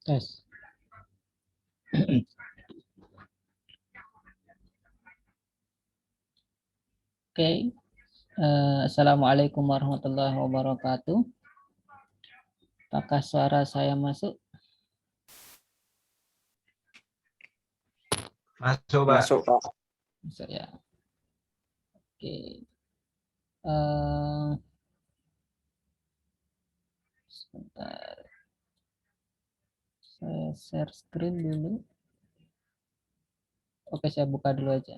Tes. Oke. Assalamualaikum warahmatullahi wabarakatuh. Apakah suara saya masuk? Masuk, Pak. Masuk, Pak. Masuk ya. Oke. Eh, Sebentar. Saya share screen dulu. Oke, saya buka dulu aja.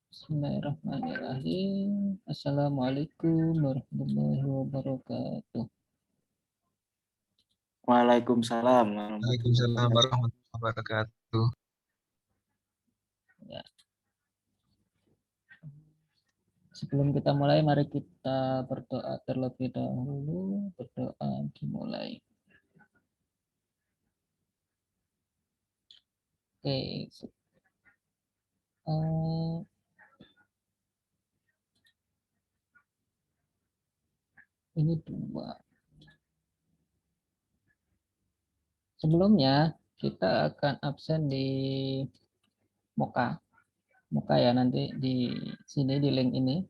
Bismillahirrahmanirrahim. Assalamualaikum warahmatullahi wabarakatuh. Waalaikumsalam Waalaikumsalam warahmatullahi wabarakatuh. Ya. Sebelum kita mulai, mari kita berdoa terlebih dahulu. Berdoa dimulai. Oke. Ini dua. Sebelumnya kita akan absen di Moka. Moka ya, nanti di sini di link ini.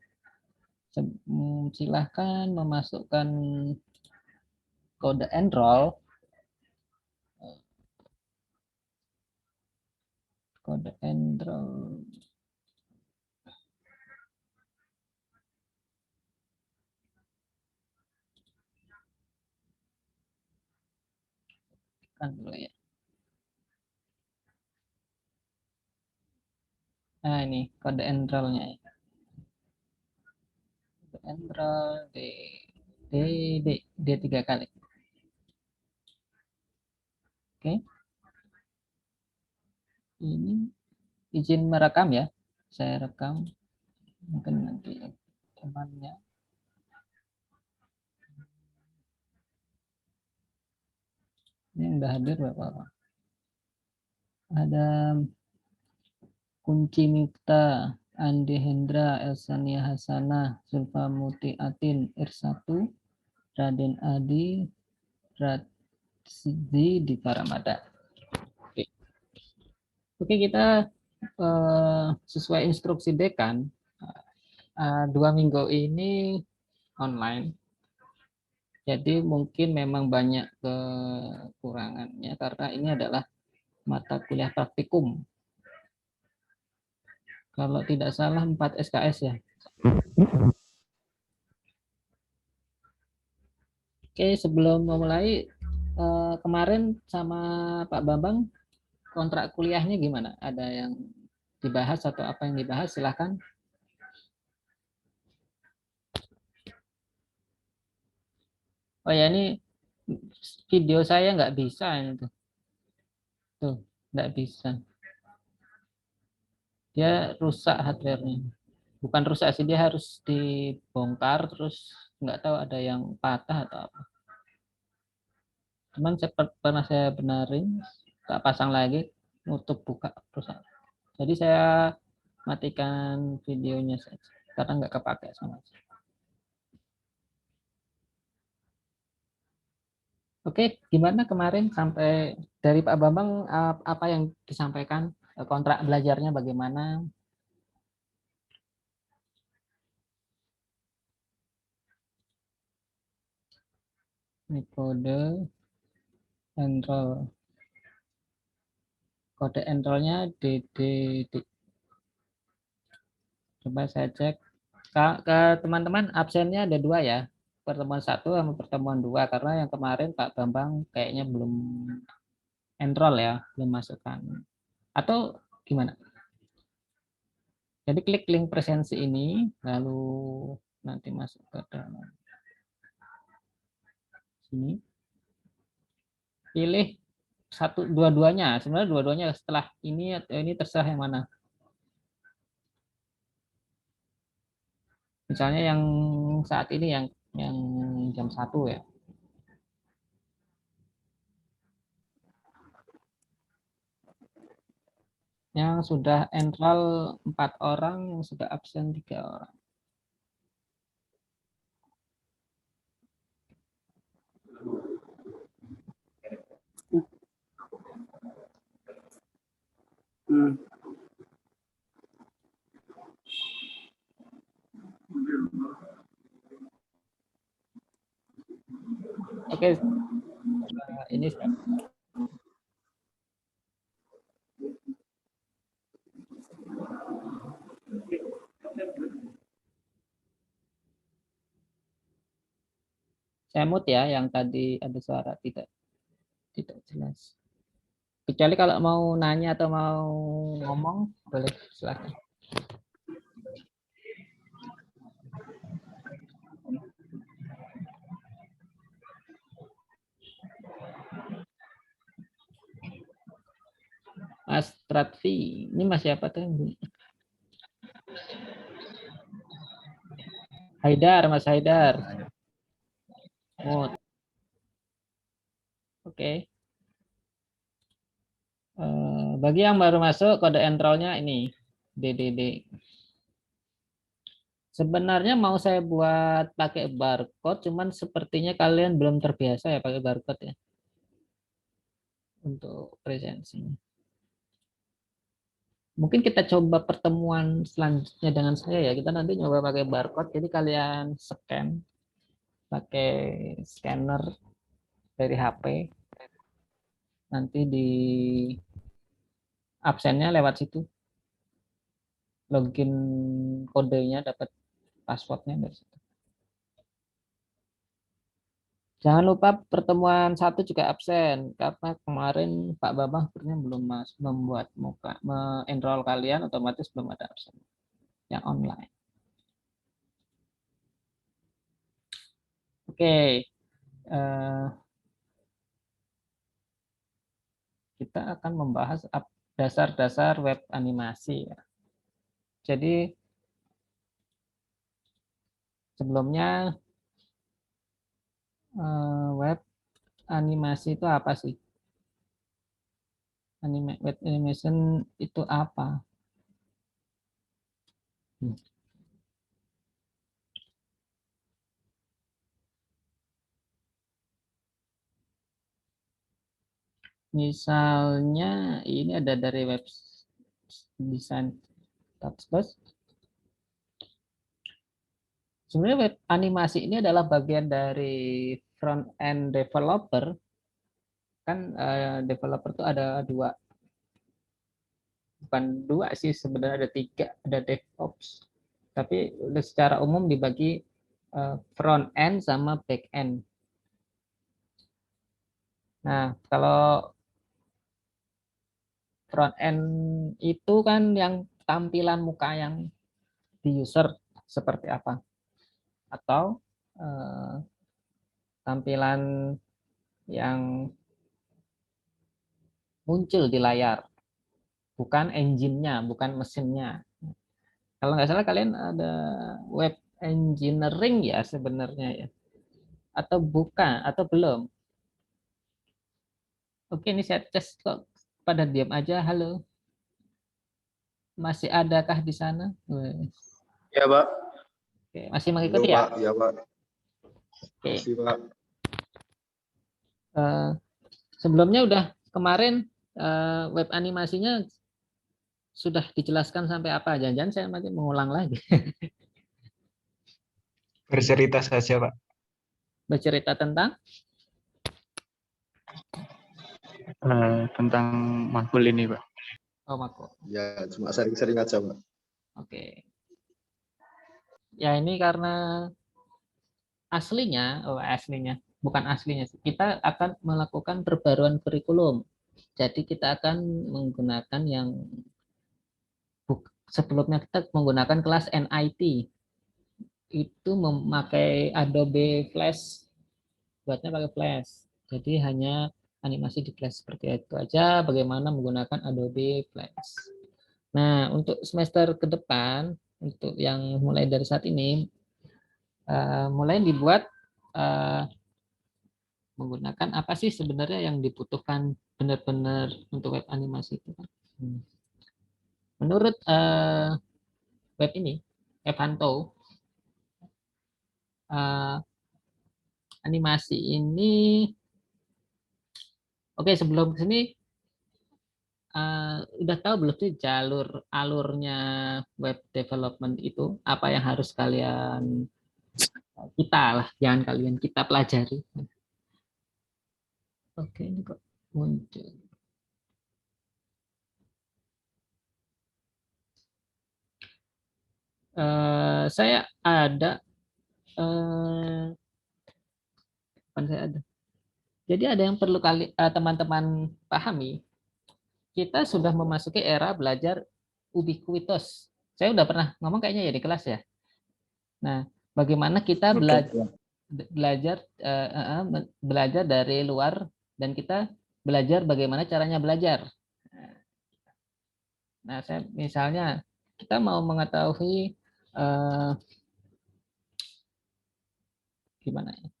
Silahkan memasukkan kode enroll. Kode enroll. Kan dulu ya. Nah, ini kode enrollnya. Kode enroll D 3 kali. Oke. Ini izin merekam ya. Saya rekam. Mungkin nanti temannya. Ini udah hadir Bapak. Ada Kunci Mifta, Andi Hendra, Elsania Hasanah, Zulfa Muti Atin, R1, Raden Adi, Ratsidi di Paramada. Oke, kita sesuai instruksi dekan, 2 minggu ini online. Jadi mungkin memang banyak kekurangannya karena ini adalah mata kuliah praktikum. Kalau tidak salah 4 SKS ya. Oke, sebelum memulai, kemarin sama Pak Bambang kontrak kuliahnya gimana? Ada yang dibahas atau apa yang dibahas? Silahkan. Oh ya, ini video saya nggak bisa ini tuh. Tuh, nggak bisa. Dia rusak hardware-nya. Bukan rusak sih, dia harus dibongkar terus nggak tahu ada yang patah atau apa. Cuman pernah saya benarin, tak pasang lagi, nutup buka rusak. Jadi saya matikan videonya saja karena nggak kepakai sama saya. Oke, gimana kemarin sampai dari Pak Bambang apa yang disampaikan, kontrak belajarnya bagaimana? Ini kode enroll. Kode enrollnya DD. Coba saya cek. Ke teman-teman absennya ada 2 ya. Pertemuan 1 sama pertemuan 2 karena yang kemarin Pak Bambang kayaknya belum enroll ya, belum masukkan. Atau gimana? Jadi klik link presensi ini, lalu nanti masuk ke dalam sini. Pilih dua-duanya. Sebenarnya dua-duanya setelah ini atau ini terserah yang mana. Misalnya yang saat ini yang jam 1 ya. Yang sudah enroll 4 orang, yang sudah absen 3 orang. Oke, ini saya mute ya, yang tadi ada suara tidak jelas. Kecuali kalau mau nanya atau mau ngomong, boleh silakan. Mas Tratvi, ini Mas siapa tuh? Haidar, Mas Haidar. Mute. Oke. Bagi yang baru masuk, kode enrollnya ini DDD. Sebenarnya mau saya buat pakai barcode, cuman sepertinya kalian belum terbiasa ya pakai barcode ya untuk presensinya. Mungkin kita coba pertemuan selanjutnya dengan saya ya. Kita nanti nyoba pakai barcode. Jadi kalian scan pakai scanner dari HP. Nanti di absennya lewat situ. Login kodenya dapat passwordnya dari situ. Jangan lupa pertemuan satu juga absen karena kemarin Pak Bambang sebenarnya belum membuat muka enroll kalian, otomatis belum ada absen yang online. Oke, kita akan membahas dasar-dasar web animasi. Jadi sebelumnya web animasi itu apa sih? Web animation itu apa? Misalnya ini ada dari web design Talkspace. Sebenarnya web animasi ini adalah bagian dari front end developer. Kan developer itu ada dua, bukan dua sih sebenarnya, ada tiga, ada DevOps. Tapi secara umum dibagi front end sama back end. Nah, kalau front end itu kan yang tampilan muka yang di user seperti apa, atau tampilan yang muncul di layar, bukan engine-nya, bukan mesinnya. Kalau nggak salah kalian ada web engineering ya sebenarnya ya, atau bukan, atau belum? Oke, ini saya tes kok pada diam aja. Halo, masih adakah di sana? Ya, Pak. Oke, masih mengikuti Halo, ya? Pak. Ya, Pak. Oke. Masih, Pak. Sebelumnya udah kemarin web animasinya sudah dijelaskan sampai apa? Jangan-jangan saya masih mengulang lagi. Bercerita saja, Pak. Bercerita tentang Tentang makul ini, Pak. oh Mako. Ya, cuma sering-sering aja, Pak. Oke. Ya ini karena aslinya, bukan aslinya sih. Kita akan melakukan perbaruan kurikulum. Jadi kita akan menggunakan yang sebelumnya kita menggunakan kelas NIT. Itu memakai Adobe Flash, buatnya pakai Flash. Jadi hanya animasi di Flash seperti itu aja, bagaimana menggunakan Adobe Flash. Nah, untuk semester ke depan, untuk yang mulai dari saat ini, mulai dibuat menggunakan apa sih sebenarnya yang dibutuhkan benar-benar untuk web animasi itu kan. Menurut web ini, Evanto, animasi ini, oke sebelum sini udah tahu belum sih alurnya web development itu apa yang harus kalian kita lah, jangan kalian kita pelajari. Oke, ini kok muncul. Saya ada, bukan saya ada. Jadi ada yang perlu teman-teman pahami. Kita sudah memasuki era belajar ubiquitous. Saya udah pernah ngomong kayaknya ya di kelas ya. Nah, bagaimana kita belajar dari luar dan kita belajar bagaimana caranya belajar. Nah, saya misalnya kita mau mengetahui gimana ya?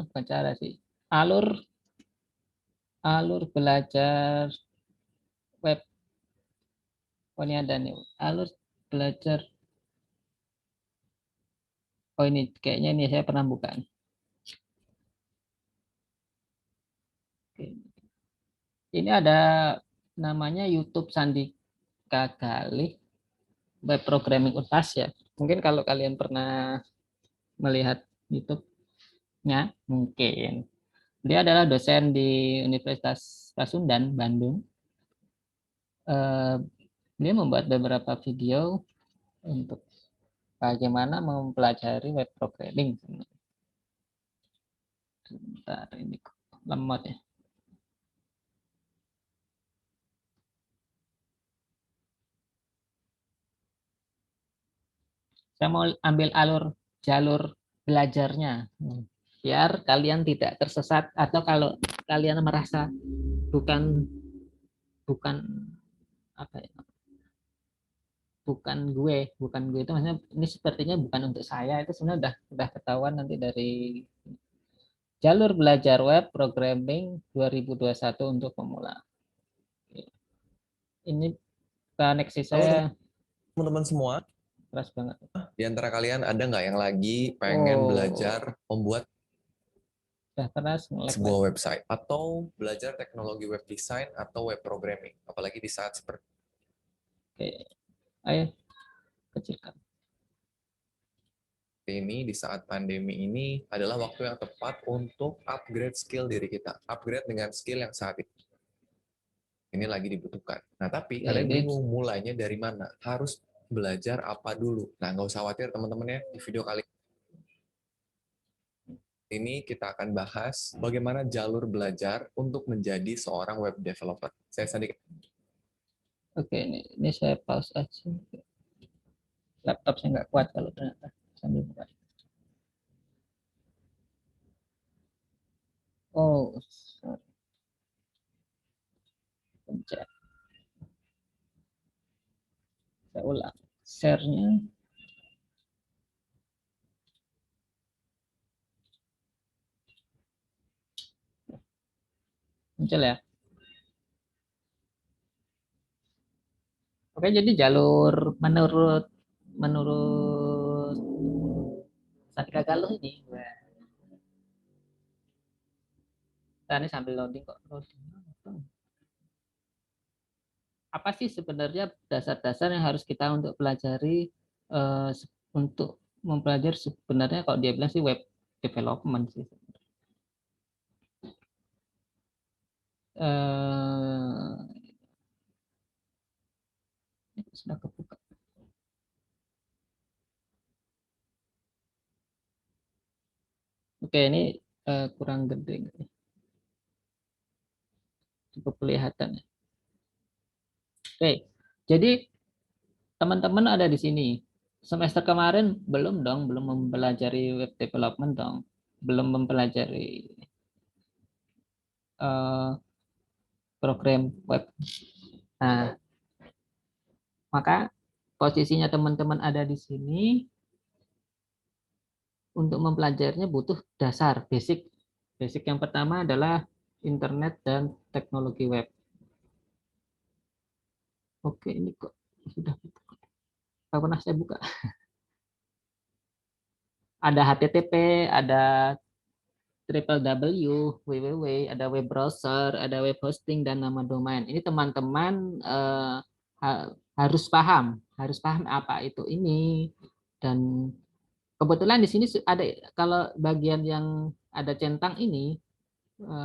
Bukan cara sih, alur belajar web. Oh, ini ada nih, alur belajar. Oh, ini kayaknya ini saya pernah buka. Ini ada namanya YouTube Sandika Galih Web Programming Unpas ya. Mungkin kalau kalian pernah melihat YouTube-nya, mungkin. Dia adalah dosen di Universitas Pasundan, Bandung. Dia membuat beberapa video untuk bagaimana mempelajari web programming. Bentar, ini lemot ya. Saya mau ambil jalur belajarnya biar kalian tidak tersesat, atau kalau kalian merasa bukan apa ya, bukan gue itu maksudnya ini sepertinya bukan untuk saya, itu sebenarnya udah ketahuan nanti dari jalur belajar web programming 2021 untuk pemula. Ini koneksi saya teman-teman semua. keras banget. Di antara kalian ada nggak yang lagi pengen belajar membuat sebuah website atau belajar teknologi web design atau web programming, apalagi di saat seperti ayo kecilkan ini, di saat pandemi ini adalah waktu yang tepat untuk upgrade skill diri kita, upgrade dengan skill yang saat ini lagi dibutuhkan. Nah, tapi kalian bingung mulainya dari mana, harus belajar apa dulu. Nah, nggak usah khawatir teman-teman ya, di video kali ini kita akan bahas bagaimana jalur belajar untuk menjadi seorang web developer. Saya sedikit. Oke, ini saya pause aja. Laptop saya nggak kuat kalau ternyata sambil buka. Oh, sorry. Pencet. Saya ulang. Share-nya. Muncul ya. Oke, jadi jalur menurut Sandika Galuh ini, ini sambil loading kok. Apa sih sebenarnya dasar-dasar yang harus kita untuk pelajari untuk mempelajari sebenarnya kalau dia bilang sih web development sih. Sudah kebuka. Oke, ini kurang gede. Cukup kelihatan. Oke, jadi teman-teman ada di sini. Semester kemarin belum mempelajari web development dong. Belum mempelajari program web. Nah, maka posisinya teman-teman ada di sini untuk mempelajarinya butuh dasar, basic. Basic yang pertama adalah internet dan teknologi web. Oke, ini kok sudah pernah saya buka. Ada HTTP, ada www, www, ada web browser, ada web hosting, dan nama domain. Ini teman-teman harus paham apa itu ini. Dan kebetulan di sini ada, kalau bagian yang ada centang ini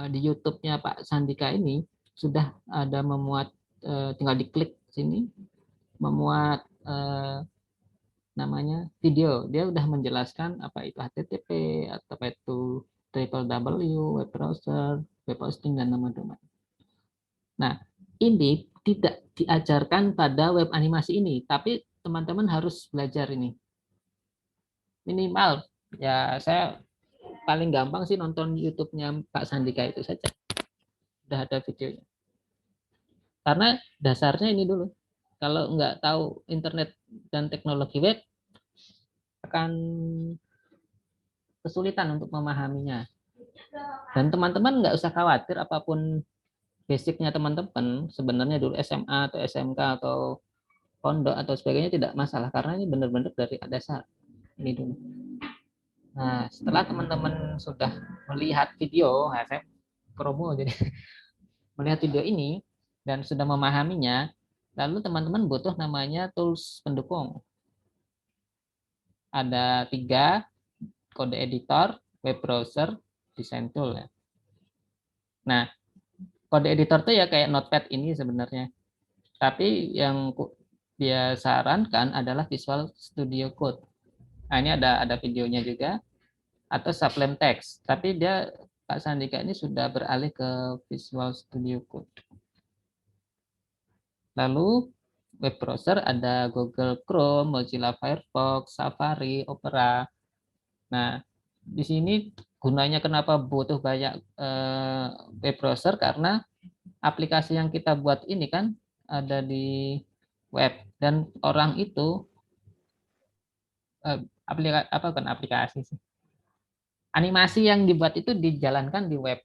di YouTube-nya Pak Sandika ini sudah ada memuat, tinggal diklik sini, memuat namanya video. Dia udah menjelaskan apa itu HTTP, atau apa itu www, web browser, web hosting, dan nama domain. Nah, ini tidak diajarkan pada web animasi ini, tapi teman-teman harus belajar ini. Minimal, ya saya paling gampang sih nonton YouTube-nya Pak Sandika itu saja. Udah ada videonya. Karena dasarnya ini dulu. Kalau nggak tahu internet dan teknologi web, akan kesulitan untuk memahaminya. Dan teman-teman nggak usah khawatir apapun basicnya teman-teman, sebenarnya dulu SMA atau SMK atau pondok atau sebagainya tidak masalah, karena ini benar-benar dari dasar ini dulu. Nah, setelah teman-teman sudah melihat video, saya promo jadi melihat video ini dan sudah memahaminya, lalu teman-teman butuh namanya tools pendukung. Ada 3, kode editor, web browser, design tool ya. Nah, kode editor itu ya kayak Notepad ini sebenarnya. Tapi yang dia sarankan adalah Visual Studio Code. Nah, ini ada videonya juga, atau Sublime Text. Tapi dia Pak Sandika ini sudah beralih ke Visual Studio Code. Lalu web browser ada Google Chrome, Mozilla Firefox, Safari, Opera. Nah, di sini gunanya kenapa butuh banyak web browser, karena aplikasi yang kita buat ini kan ada di web, dan orang itu aplikasi sih. Animasi yang dibuat itu dijalankan di web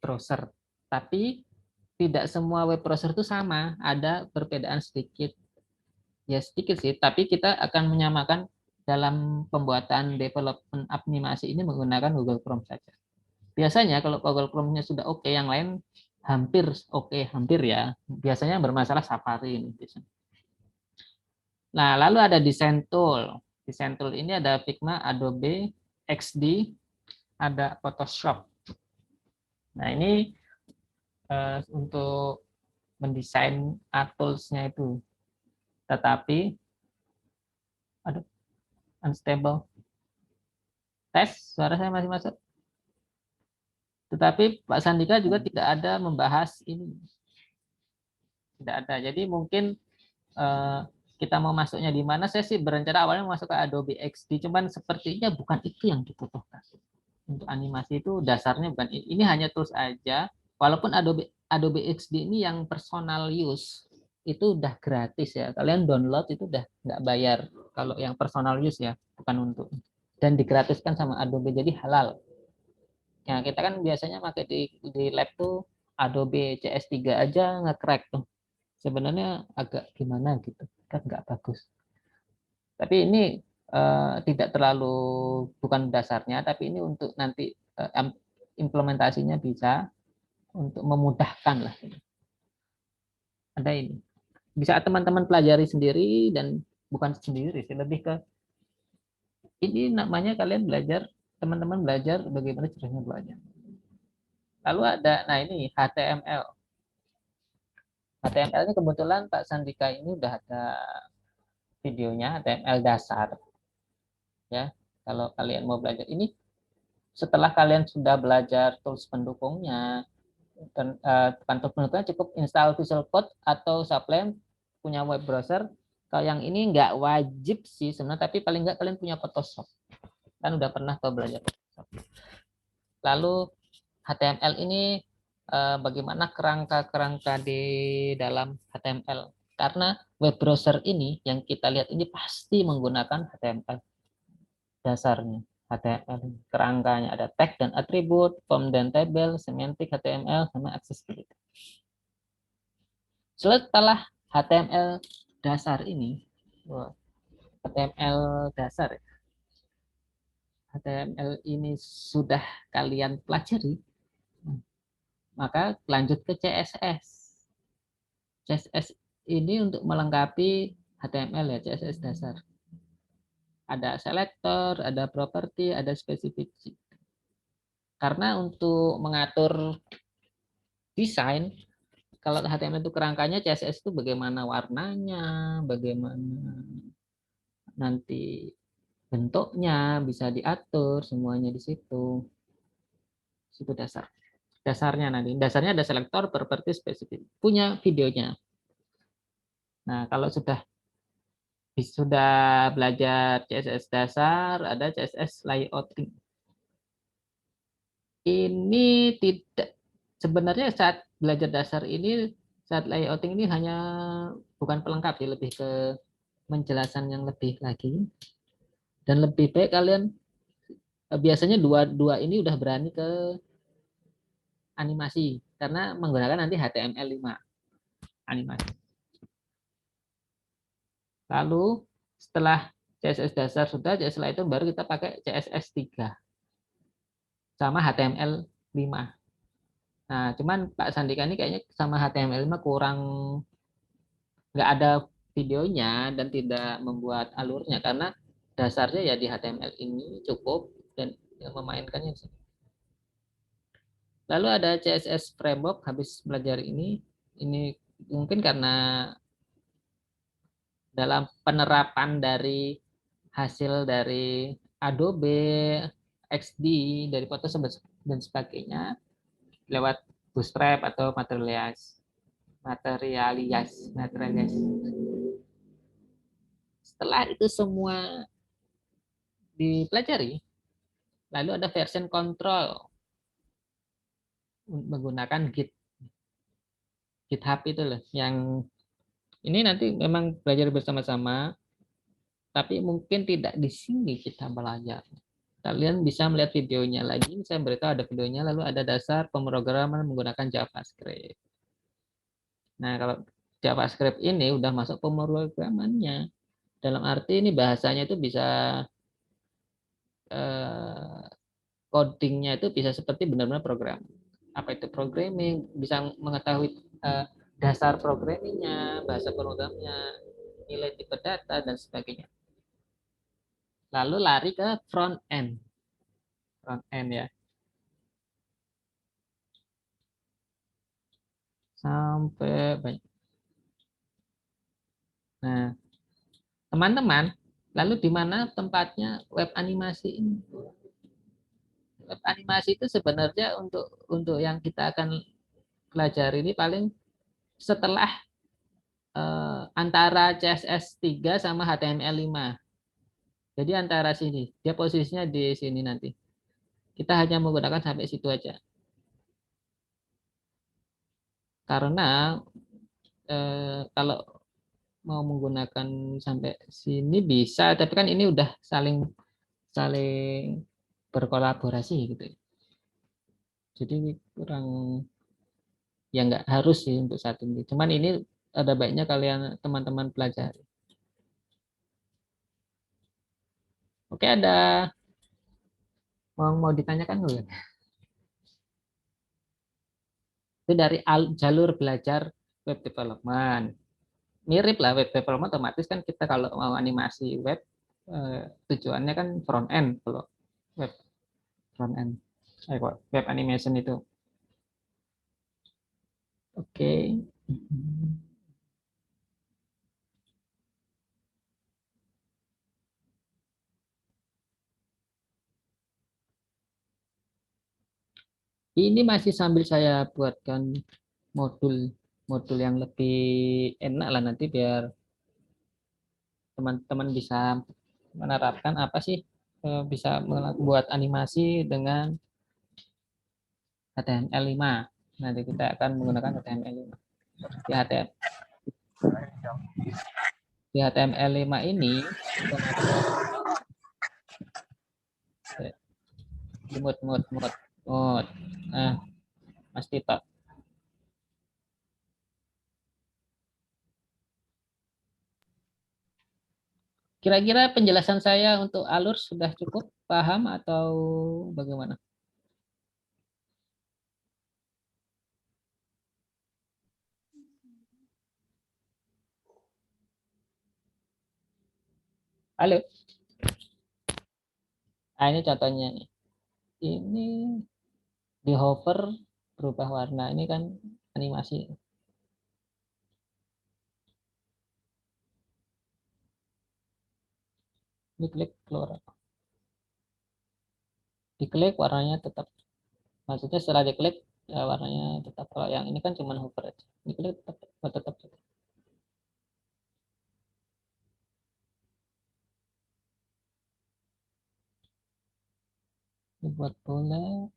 browser. Tapi tidak semua web browser itu sama, ada perbedaan sedikit. Ya sedikit sih, tapi kita akan menyamakan dalam pembuatan development animasi ini menggunakan Google Chrome saja. Biasanya kalau Google Chrome-nya sudah oke, yang lain hampir oke, hampir ya. Biasanya bermasalah Safari ini. Nah, lalu ada design tool. Design tool ini ada Figma, Adobe, XD, ada Photoshop. Nah, ini untuk mendesain tools-nya itu. Tetapi aduh, unstable. Tes, suara saya masih masuk. Tetapi Pak Sandika juga tidak ada membahas ini. Tidak ada. Jadi mungkin kita mau masuknya di mana, saya sih berencana awalnya masuk ke Adobe XD, cuman sepertinya bukan itu yang dibutuhkan. Untuk animasi itu dasarnya bukan ini, hanya tools aja. Walaupun Adobe XD ini yang personal use itu udah gratis ya, kalian download itu udah nggak bayar kalau yang personal use ya, bukan untuk, dan digratiskan sama Adobe, jadi halal. Nah, kita kan biasanya pakai di lab tuh Adobe CS3 aja nge-crack tuh. Sebenarnya agak gimana gitu, kan nggak bagus. Tapi ini tidak terlalu, bukan dasarnya, tapi ini untuk nanti implementasinya bisa untuk memudahkan lah. Ada ini. Bisa teman-teman pelajari sendiri, dan bukan sendiri sih, lebih ke ini namanya kalian belajar, teman-teman belajar bagaimana caranya belajar. Lalu ada, nah ini HTML. HTML ini kebetulan Pak Sandika ini udah ada videonya, HTML dasar. Ya, kalau kalian mau belajar ini, setelah kalian sudah belajar tools pendukungnya, dan tools pendukungnya cukup install Visual Code atau Sublime, punya web browser. Kalau yang ini nggak wajib sih sebenarnya, tapi paling nggak kalian punya Photoshop. Kan udah pernah tuh belajar Photoshop. Lalu HTML ini bagaimana kerangka-kerangka di dalam HTML. Karena web browser ini yang kita lihat ini pasti menggunakan HTML dasarnya. HTML kerangkanya ada tag dan atribut, form dan table, semantik HTML, sama accessibility. Setelah HTML dasar ini, HTML dasar, HTML ini sudah kalian pelajari, maka lanjut ke CSS. CSS ini untuk melengkapi HTML ya, CSS dasar. Ada selektor, ada properti, ada spesifikasi. Karena untuk mengatur desain, kalau HTML itu kerangkanya, CSS itu bagaimana warnanya, bagaimana nanti bentuknya bisa diatur, semuanya di situ. Itu dasarnya nanti. Dasarnya ada selektor, properti, spesifik. Punya videonya. Nah, kalau sudah belajar CSS dasar, ada CSS layouting. Ini tidak, sebenarnya saat belajar dasar ini, saat layouting ini hanya bukan pelengkap sih, lebih ke menjelaskan yang lebih lagi. Dan lebih baik kalian biasanya dua ini udah berani ke animasi karena menggunakan nanti HTML5 animasi. Lalu setelah CSS dasar sudah, setelah itu baru kita pakai CSS3 sama HTML5. Nah, cuman Pak Sandika ini kayaknya sama HTML5 kurang, nggak ada videonya dan tidak membuat alurnya karena dasarnya ya di HTML ini cukup dan memainkannya. Lalu ada CSS framework habis belajar ini mungkin karena dalam penerapan dari hasil dari Adobe XD, dari Photoshop dan sebagainya lewat Bootstrap atau Materialize. Setelah itu semua dipelajari, lalu ada version control menggunakan GitHub itu loh, yang ini nanti memang belajar bersama-sama, tapi mungkin tidak di sini kita belajar. Kalian bisa melihat videonya lagi, saya beritahu ada videonya, lalu ada dasar pemrograman menggunakan JavaScript. Nah, kalau JavaScript ini udah masuk pemrogramannya. Dalam arti ini bahasanya itu bisa codingnya itu bisa seperti benar-benar program. Apa itu programming? Bisa mengetahui dasar programmingnya, bahasa programnya, nilai tipe data dan sebagainya. Lalu lari ke front end ya. Sampai banyak. Nah, teman-teman, lalu di mana tempatnya web animasi ini? Web animasi itu sebenarnya untuk yang kita akan pelajari ini paling setelah antara CSS3 sama HTML5. Jadi antara sini, dia posisinya di sini nanti. Kita hanya menggunakan sampai situ aja. Karena kalau mau menggunakan sampai sini bisa, tapi kan ini udah saling berkolaborasi gitu. Jadi kurang, ya nggak harus sih untuk saat ini. Cuman ini ada baiknya kalian teman-teman pelajari. Oke, ada mau ditanyakan dulu. Itu dari jalur belajar web development. Mirip lah web development, otomatis kan kita kalau mau animasi web tujuannya kan front end, kalau web front end, web animation itu. Oke. Ini masih sambil saya buatkan modul yang lebih enak lah nanti biar teman-teman bisa menerapkan apa sih, bisa membuat animasi dengan HTML5. Nanti kita akan menggunakan HTML5. Di HTML5 ini mut. Nah, Mas Tito. Kira-kira penjelasan saya untuk alur sudah cukup paham atau bagaimana? Halo. Nah, ini contohnya nih. Ini di hover berubah warna. Ini kan animasi. Diklik keluar. Diklik warnanya tetap. Maksudnya setelah diklik ya warnanya tetap. Kalau yang ini kan cuma hover aja. Diklik tetap tetap. Dibuat bola,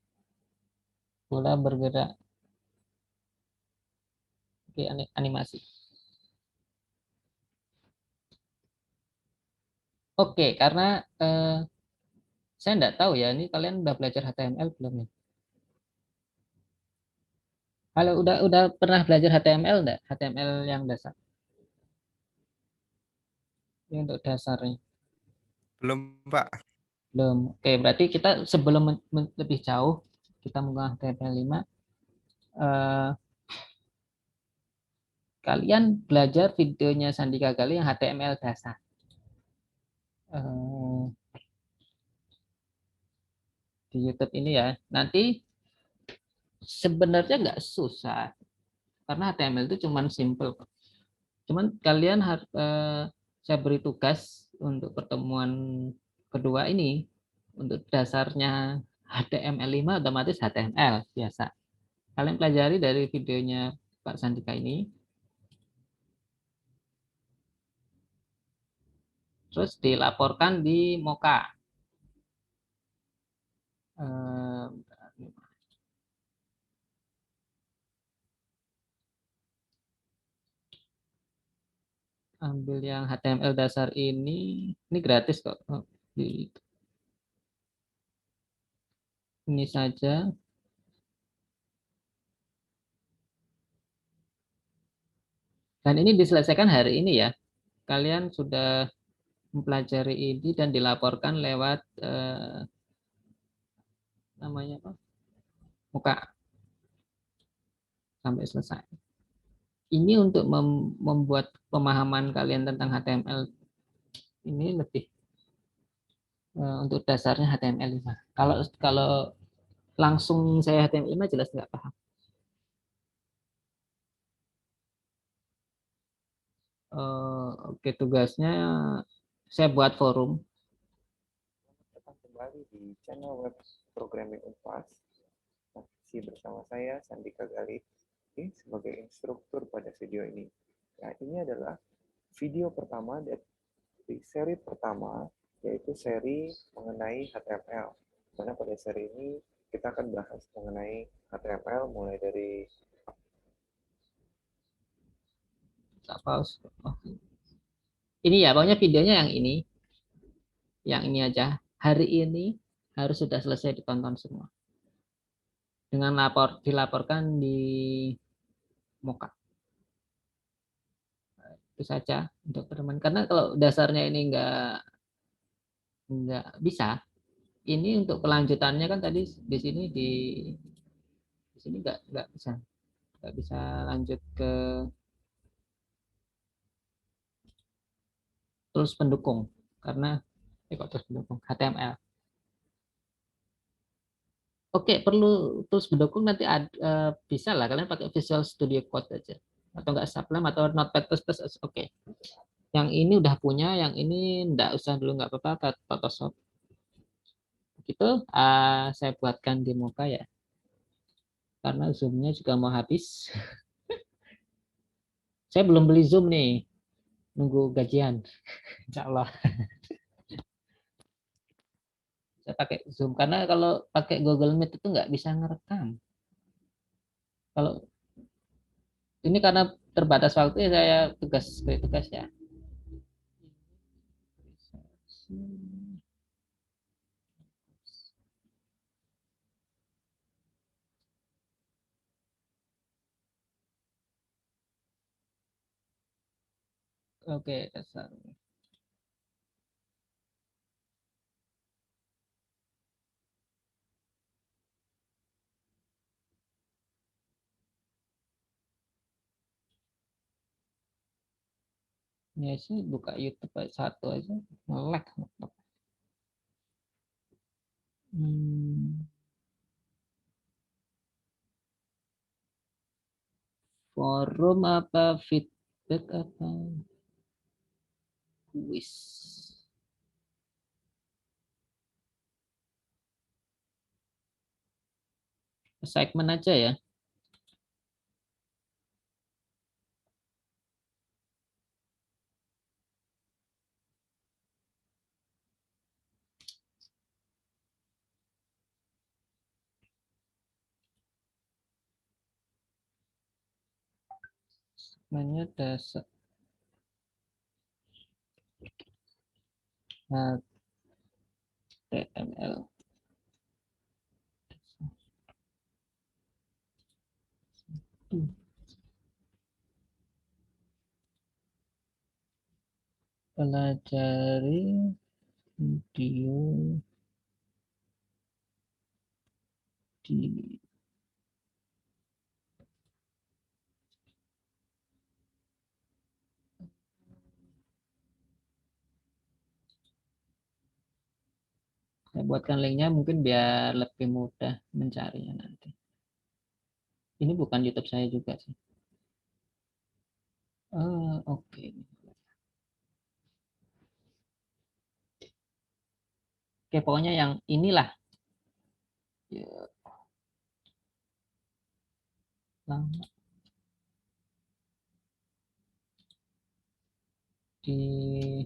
bola bergerak. Oke, animasi. Oke, karena saya enggak tahu ya, ini kalian udah belajar HTML belum nih? Kalau udah pernah belajar HTML enggak? HTML yang dasar. Ini untuk dasarnya. Belum, Pak. Belum. Oke, berarti kita sebelum lebih jauh kita menggunakan HTML5, kalian belajar videonya Sandika Gali yang HTML dasar. Eh, di YouTube ini ya. Nanti sebenarnya nggak susah karena HTML itu cuman simple. Cuman kalian harus saya beri tugas untuk pertemuan kedua ini untuk dasarnya HTML5 otomatis HTML biasa. Kalian pelajari dari videonya Pak Sandika ini. Terus dilaporkan di Moka. Eh, ambil yang HTML dasar ini gratis kok. Oh, ini saja. Dan ini diselesaikan hari ini ya. Kalian sudah mempelajari ini dan dilaporkan lewat namanya apa? Muka sampai selesai. Ini untuk membuat pemahaman kalian tentang HTML ini lebih untuk dasarnya HTML5. Kalau kalau langsung saya HTML5 jelas nggak paham. Oke, tugasnya saya buat forum. Datang kembali di channel web programming Unpas. Masih bersama saya Sandika Gali sebagai instruktur pada video ini. Nah, ini adalah video pertama dari seri pertama, yaitu seri mengenai HTML. Karena pada seri ini kita akan bahas mengenai HTML mulai dari Pause. Ini ya, pokoknya videonya yang ini aja. Hari ini harus sudah selesai ditonton semua. Dengan dilaporkan di Moka. Itu saja untuk teman. Karena kalau dasarnya ini nggak bisa, ini untuk kelanjutannya kan tadi di sini nggak bisa lanjut ke tools pendukung karena kok tools pendukung HTML. Oke, perlu tools pendukung nanti bisa lah kalian pakai Visual Studio Code aja atau enggak Sublime atau Notepad++. Oke. Yang ini udah punya, yang ini enggak usah dulu enggak apa-apa Photoshop. Begitu saya buatkan di muka ya. Karena zoom-nya juga mau habis. Saya belum beli zoom nih. Nunggu gajian. Insya Allah. Saya pakai zoom karena kalau pakai Google Meet itu nggak bisa ngerekam. Kalau ini karena terbatas waktu ya saya tugas ya. Oke, dasar. Ya sih buka YouTube satu aja nge-lag. Forum apa feedback apa kuis. Segmen aja ya. Segmennya dasar HTML. Pelajari video di saya buatkan linknya mungkin biar lebih mudah mencarinya nanti. Ini bukan YouTube saya juga sih. Oke. Oke, pokoknya yang inilah. Ya, lama di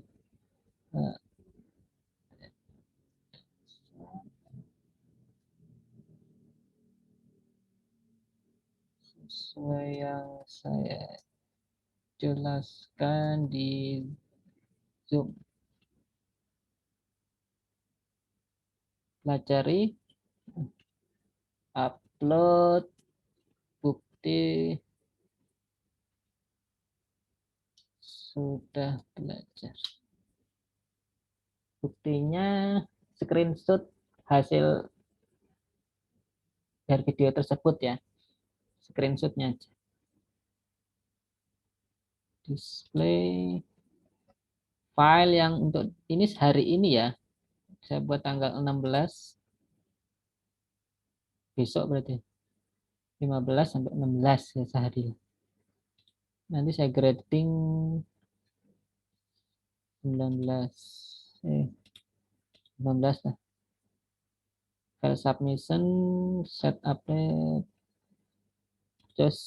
sesuai yang saya jelaskan di Zoom. Pelajari, upload bukti sudah belajar. Buktinya screenshot hasil dari video tersebut ya. Screenshotnya aja. Display file yang untuk ini hari ini ya. Saya buat tanggal 16. Besok berarti 15 sampai 16 ya sehari. Nanti saya grading 19 lah. File submission, set update. Terus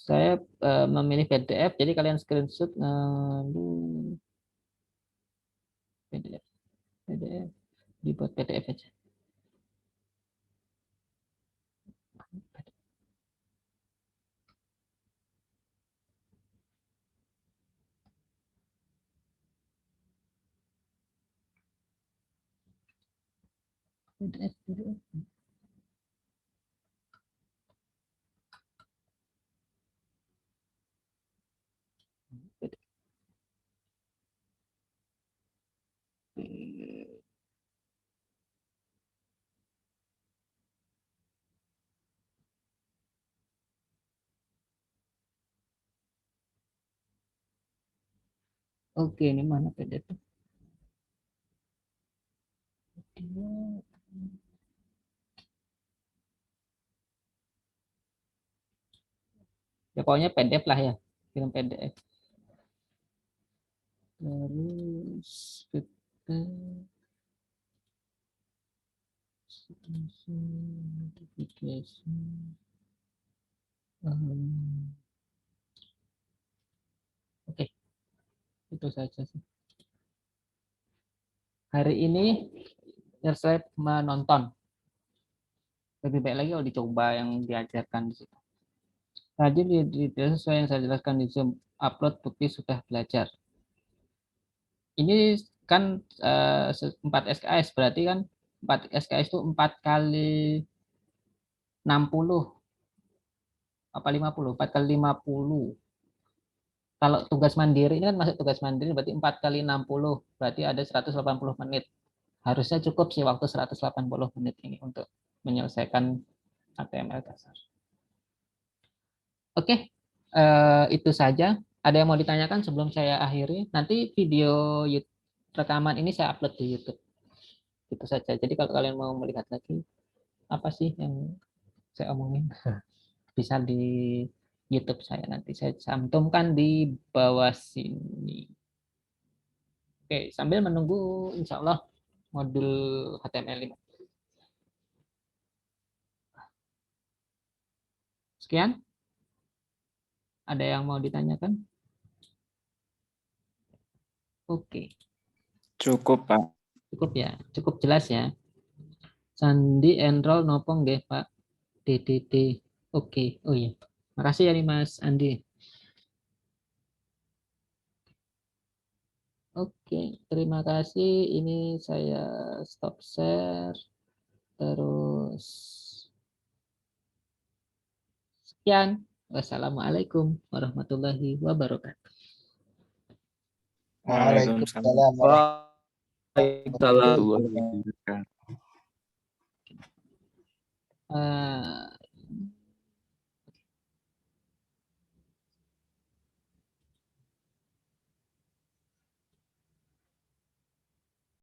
saya memilih PDF, jadi kalian screenshot PDF, dibuat PDF aja. PDF. Oke, ini mana PDF? Ya pokoknya PDF lah ya, film PDF. Terus Oke, itu saja sih. Hari ini saya menonton. Lebih baik lagi kalau dicoba yang diajarkan di situ. Tadi sesuai yang saya jelaskan di Zoom, upload bukti sudah belajar. Ini kan 4 SKS, berarti kan 4 SKS itu 4 kali 60 apa 50, 4 kali 50. Kalau tugas mandiri ini kan masuk tugas mandiri berarti 4 kali 60, berarti ada 180 menit. Harusnya cukup sih waktu 180 menit ini untuk menyelesaikan HTML dasar. Oke, itu saja. Ada yang mau ditanyakan sebelum saya akhiri? Nanti video rekaman ini saya upload di YouTube. Itu saja. Jadi kalau kalian mau melihat lagi apa sih yang saya omongin, bisa di YouTube saya, nanti saya cantumkan di bawah sini. Oke, sambil menunggu insya Allah modul HTML5. Sekian. Ada yang mau ditanyakan? Oke. Cukup, Pak. Cukup ya, cukup jelas ya. Sandi enroll nopong nggih, Pak. DDD. Oke. Oh iya. Makasih ya nih Mas Andi. Oke, terima kasih. Ini saya stop share. Terus sekian. Wassalamualaikum warahmatullahi wabarakatuh. Waalaikumsalam Waalaikumsalam. warahmatullahi wabarakatuh.